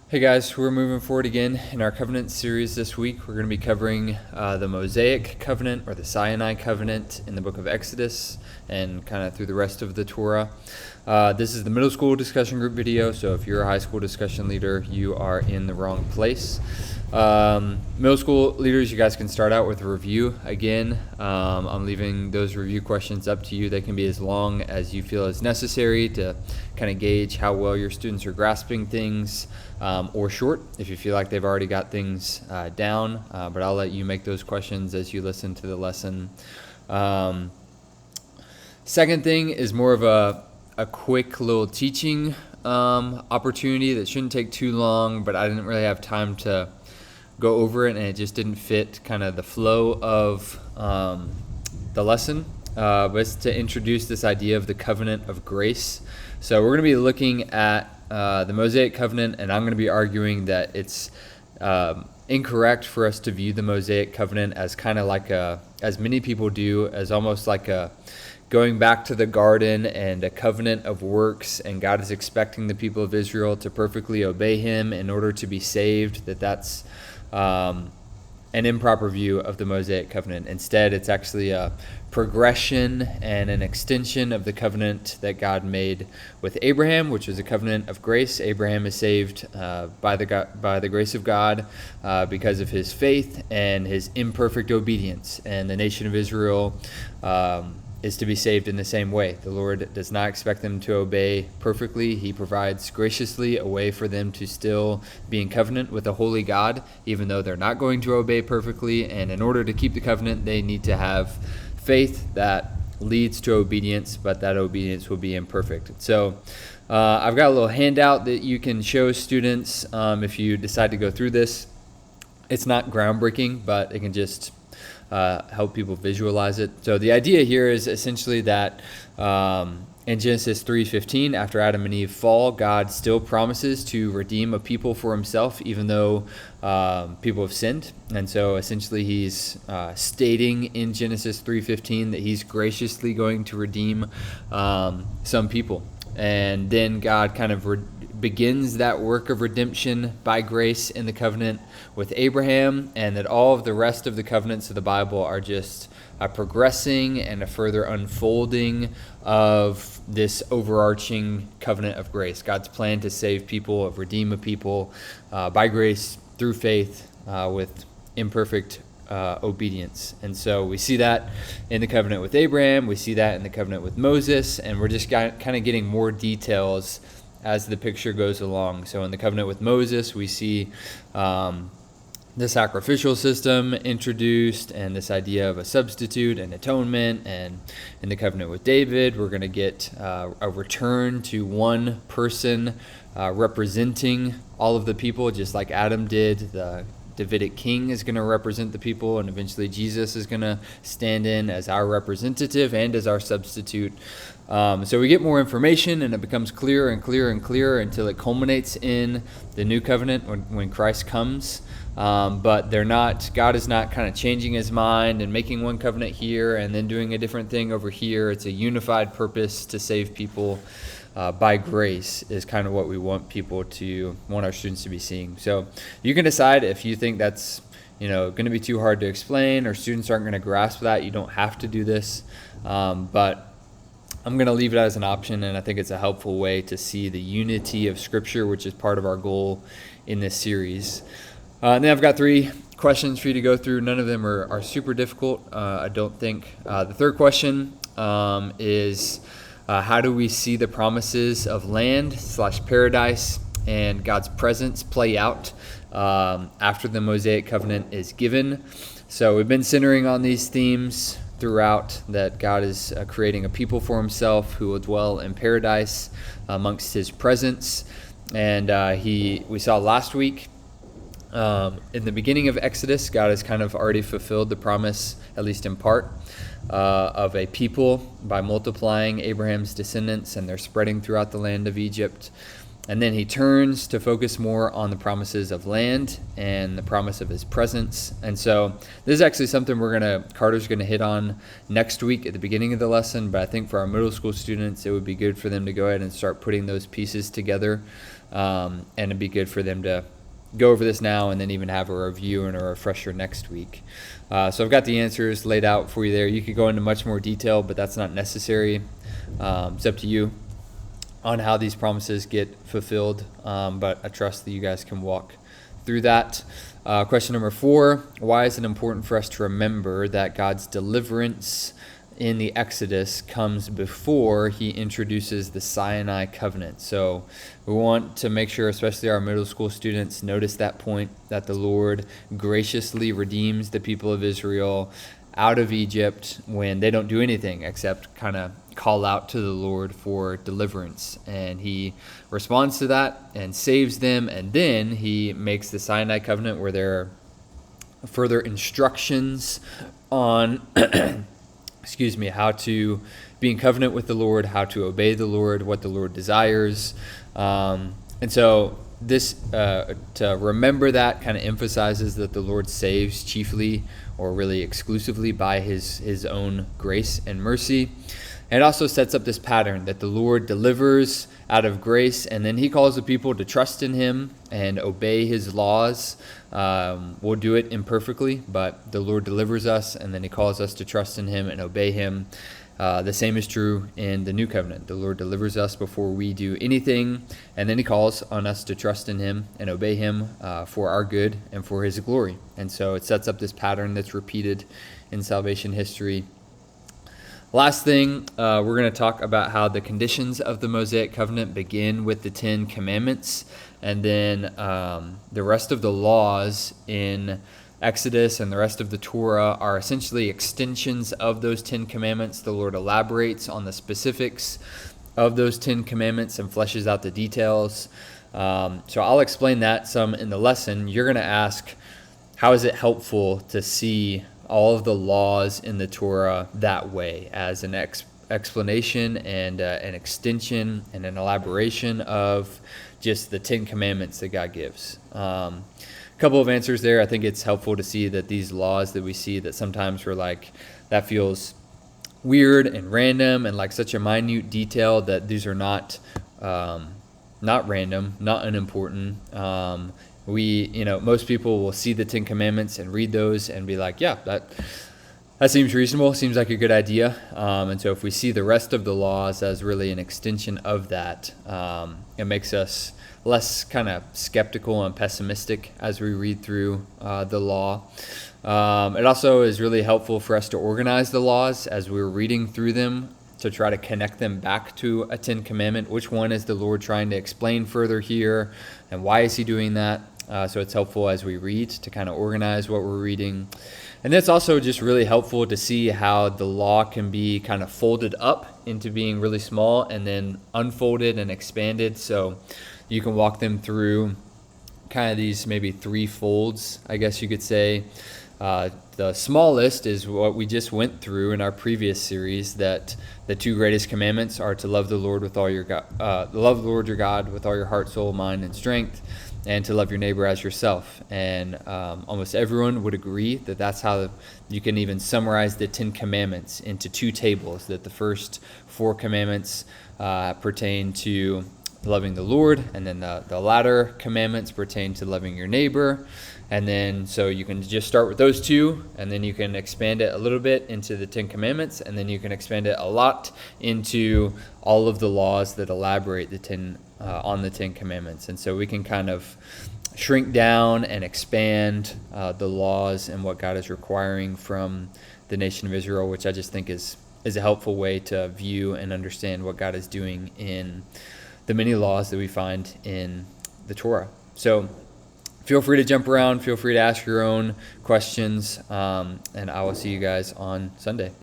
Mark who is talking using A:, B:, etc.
A: Hey guys, we're moving forward again in our covenant series this week. We're going to be covering the Mosaic covenant or the Sinai covenant in the book of Exodus and kind of through the rest of the Torah. This is the middle school discussion group video, so if you're a high school discussion leader, you are in the wrong place. Middle school leaders, you guys can start out with a review. Again, I'm leaving those review questions up to you. They can be as long as you feel is necessary to kind of gauge how well your students are grasping things, or short if you feel like they've already got things down, but I'll let you make those questions as you listen to the lesson. Second thing is more of a quick little teaching opportunity that shouldn't take too long, but I didn't really have time to go over it, and it just didn't fit kind of the flow of the lesson. But it's to introduce this idea of the covenant of grace. So we're going to be looking at the Mosaic covenant, and I'm going to be arguing that it's incorrect for us to view the Mosaic covenant as kind of like as many people do, as almost like a going back to the garden and a covenant of works, and God is expecting the people of Israel to perfectly obey him in order to be saved. That's an improper view of the Mosaic covenant. Instead, it's actually a progression and an extension of the covenant that God made with Abraham, which is a covenant of grace. Abraham is saved by the grace of God because of his faith and his imperfect obedience, and the nation of Israel is to be saved in the same way. The Lord does not expect them to obey perfectly. He provides graciously a way for them to still be in covenant with a holy God, even though they're not going to obey perfectly. And in order to keep the covenant, they need to have faith that leads to obedience, but that obedience will be imperfect. So I've got a little handout that you can show students if you decide to go through this. It's not groundbreaking, but it can just help people visualize it. So the idea here is essentially that in Genesis 3:15, after Adam and Eve fall, God still promises to redeem a people for himself, even though people have sinned. And so essentially he's stating in Genesis 3:15 that he's graciously going to redeem some people. And then God kind of begins that work of redemption by grace in the covenant with Abraham, and that all of the rest of the covenants of the Bible are just a progressing and a further unfolding of this overarching covenant of grace. God's plan to save people, of redeem a people by grace through faith with imperfect obedience. And so we see that in the covenant with Abraham, we see that in the covenant with Moses, and we're just kind of getting more details as the picture goes along. So in the covenant with Moses, we see the sacrificial system introduced and this idea of a substitute and atonement. And in the covenant with David, we're going to get a return to one person representing all of the people, just like Adam did. The Davidic king is going to represent the people, and eventually Jesus is going to stand in as our representative and as our substitute. So we get more information, and it becomes clearer and clearer and clearer until it culminates in the new covenant when Christ comes. But God is not kind of changing his mind and making one covenant here and then doing a different thing over here. It's a unified purpose to save people by grace is kind of what we want our students to be seeing. So you can decide if you think that's going to be too hard to explain, or students aren't going to grasp that. You don't have to do this, but I'm going to leave it as an option, and I think it's a helpful way to see the unity of Scripture, which is part of our goal in this series. And then I've got 3 questions for you to go through. None of them are super difficult, I don't think. The third question is how do we see the promises of land/paradise and God's presence play out after the Mosaic covenant is given? So we've been centering on these themes throughout, that God is creating a people for himself who will dwell in paradise amongst his presence. And we saw last week in the beginning of Exodus, God has kind of already fulfilled the promise, at least in part, of a people by multiplying Abraham's descendants, and they're spreading throughout the land of Egypt. And then he turns to focus more on the promises of land and the promise of his presence. And so this is actually something Carter's going to hit on next week at the beginning of the lesson. But I think for our middle school students, it would be good for them to go ahead and start putting those pieces together and it'd be good for them to go over this now and then even have a review and a refresher next week. So I've got the answers laid out for you there. You could go into much more detail, but that's not necessary. It's up to you on how these promises get fulfilled, but I trust that you guys can walk through that. Question number 4, why is it important for us to remember that God's deliverance in the Exodus comes before he introduces the Sinai covenant? So we want to make sure, especially our middle school students, notice that point, that the Lord graciously redeems the people of Israel out of Egypt when they don't do anything except kind of call out to the Lord for deliverance. And he responds to that and saves them. And then he makes the Sinai covenant where there are further instructions on how to be in covenant with the Lord, how to obey the Lord, what the Lord desires. And so this, to remember that, kind of emphasizes that the Lord saves chiefly or really exclusively by his own grace and mercy. And it also sets up this pattern that the Lord delivers out of grace, and then he calls the people to trust in him and obey his laws. We'll do it imperfectly, but the Lord delivers us, and then he calls us to trust in him and obey him. The same is true in the new covenant. The Lord delivers us before we do anything, and then he calls on us to trust in him and obey him for our good and for his glory. And so it sets up this pattern that's repeated in salvation history. Last thing, we're going to talk about how the conditions of the Mosaic covenant begin with the 10 commandments, and then the rest of the laws in Exodus and the rest of the Torah are essentially extensions of those 10 commandments. The Lord elaborates on the specifics of those 10 commandments and fleshes out the details. So I'll explain that some in the lesson. You're going to ask, how is it helpful to see all of the laws in the Torah that way, as an explanation and an extension and an elaboration of just the 10 commandments that God gives? A couple of answers there. I think it's helpful to see that these laws that we see, that sometimes we're like, that feels weird and random and like such a minute detail, that these are not random, not unimportant. Most people will see the 10 commandments and read those and be like, yeah, that seems reasonable, seems like a good idea. And so if we see the rest of the laws as really an extension of that, it makes us less kind of skeptical and pessimistic as we read through the law. It also is really helpful for us to organize the laws as we're reading through them, to try to connect them back to a 10 commandment. Which one is the Lord trying to explain further here, and why is he doing that? So it's helpful as we read to kind of organize what we're reading. And it's also just really helpful to see how the law can be kind of folded up into being really small and then unfolded and expanded. So you can walk them through kind of these maybe 3 folds, I guess you could say. The smallest is what we just went through in our previous series, that the 2 greatest commandments are to love the Lord with all your love the Lord your God with all your heart, soul, mind, and strength, and to love your neighbor as yourself. And almost everyone would agree that that's how you can even summarize the 10 commandments into 2 tables, that the first 4 commandments pertain to loving the Lord, and then the latter commandments pertain to loving your neighbor. And then so you can just start with those 2, and then you can expand it a little bit into the 10 commandments, and then you can expand it a lot into all of the laws that elaborate on the 10 commandments. And so we can kind of shrink down and expand the laws and what God is requiring from the nation of Israel, which I just think is a helpful way to view and understand what God is doing in the many laws that we find in the Torah. So feel free to jump around, feel free to ask your own questions, and I will see you guys on Sunday.